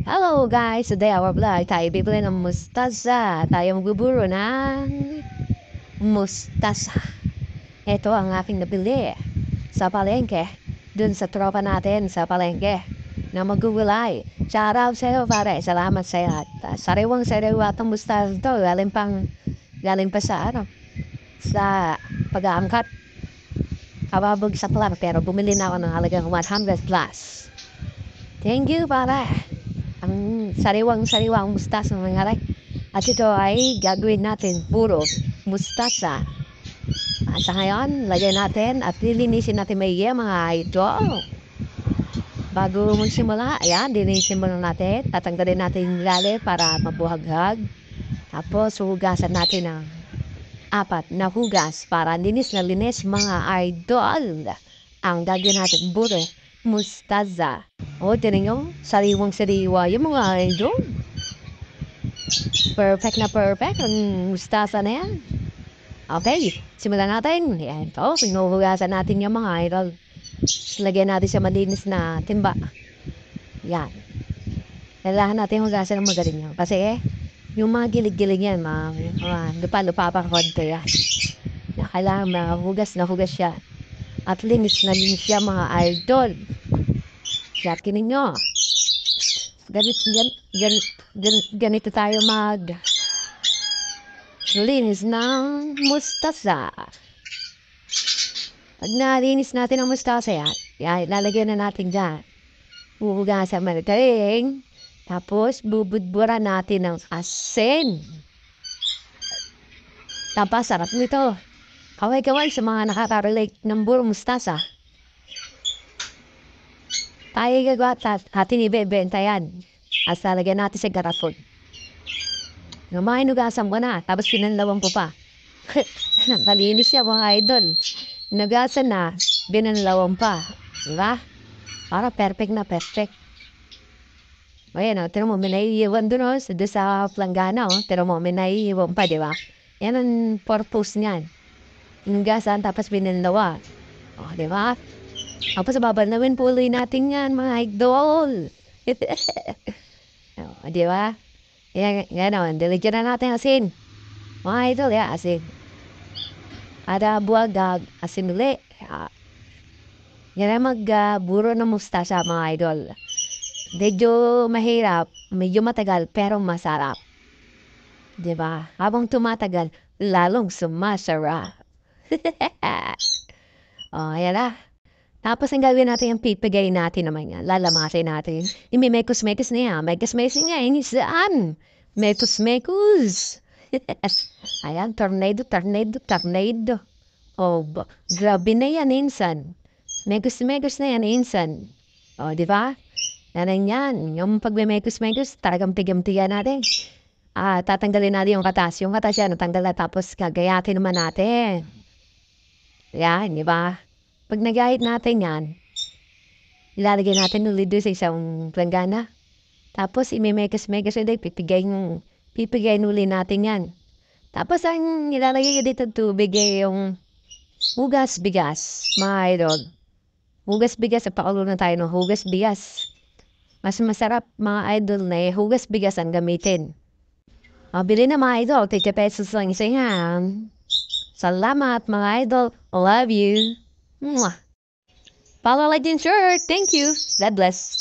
Hello guys! Today our vlog, tayo bibili ng mustasa. Tayo magbuburo ng mustasa. Ito ang aking nabili sa palengke. Dun sa tropa natin sa palengke na magugulay. Shout out sa'yo pare. Salamat sa lahat. Sariwang sariwa itong mustasa ito. Galing pa sa sa pag-aangkat. Kababagsak lang pero bumili na ako ng halagang 100 plus. Thank you pare. Ang sariwang mustasa ng nangyari. At ito ay gagawin natin puro mustasa. At sa ngayon, lagyan natin at lilinisin natin may mga idol. Bago magsimula, ayan, linisin muna natin. Tatanggalin natin yung lali para mabuhaghag. Tapos, hugasan natin ng 4 na hugas para linis na linis mga idol. Ang gagawin natin puro mustasa. O, tinan nyo, sariwang-sariwa yung mga idol. Perfect na perfect ang mustasa na yan. Okay, simulan natin. Yan po, sinuhugasan natin yung mga idol. Lagyan natin sa malinis na timba. Yan. Kailangan natin hugasan ng magaling yan. Kasi yung mga gilig-gilig yan, mga lupa-lupa pang konti yan. Kailangan mahugas na hugas siya. At linis na linis siya mga idol. Yakinin nyo. Ganito tayo linis ng mustasa. Pag nalinis natin ang mustasa yan, ilalagyan na natin dyan. Huhugasan magaling. Tapos, bubudburan natin ng asin. Tapos, sarap nito. Kaway-kaway sa mga nakaka-relate ng buro mustasa. Tayo gagawa at inibebenta yan. At lalagyan natin sa garapon. Hinugasan mo na, tapos pinanlawan po pa. Nakalinis siya mga idol. Hinugasan na, binanlawan pa. Diba? Para perfect na perfect. O yan o, tira mo, may naiiwan dun o, sa planggana o. Tira mo, may naiiwan pa, diba? Yan ang purpose niyan. Hinugasan, tapos binanlawan. O, diba? Tapos babanawin po ulit natin yan, mga idol. O, diba? Yan o, diligyan na natin asin. Mga idol, asin. Ada buwag, asin ulit. Yan ang magburo ng mustasa, mga idol. Medyo mahirap, medyo matagal, pero masarap. Diba? Habang tumatagal, lalong sumasarap. O, yan na. Tapos ang gawin natin yung pipigay natin naman yan. Lalamasin natin. Yung may mekos-mekos na yan. Mekos-mekos nga yan. Saan? Mekos-mekos. Ayan, tornado. O, grabe na yan, insan. Mekos-mekos na yan, insan. O, di ba? Yan. Yung pagme-mekos-mekos, talagang tigam-tiga natin. Tatanggalin natin yung katas. Yung katas yan, natanggal na. Tapos gagayatin naman natin. Yan, di ba? Pag nagahit natin yan, ilalagay natin ulit doon sa isang planggana. Tapos, imimekos-mekos ulit, pipigayin ulit natin yan. Tapos, ang ilalagay dito tubig yung hugas bigas, mga idol. Hugas bigas, pakulo na tayo ng hugas bigas. Mas masarap, mga idol, na hugas bigas ang gamitin. Bili na mga idol, 30 pesos lang isa yan. Salamat, mga idol. Love you. Follow, like, and share. Thank you. God bless.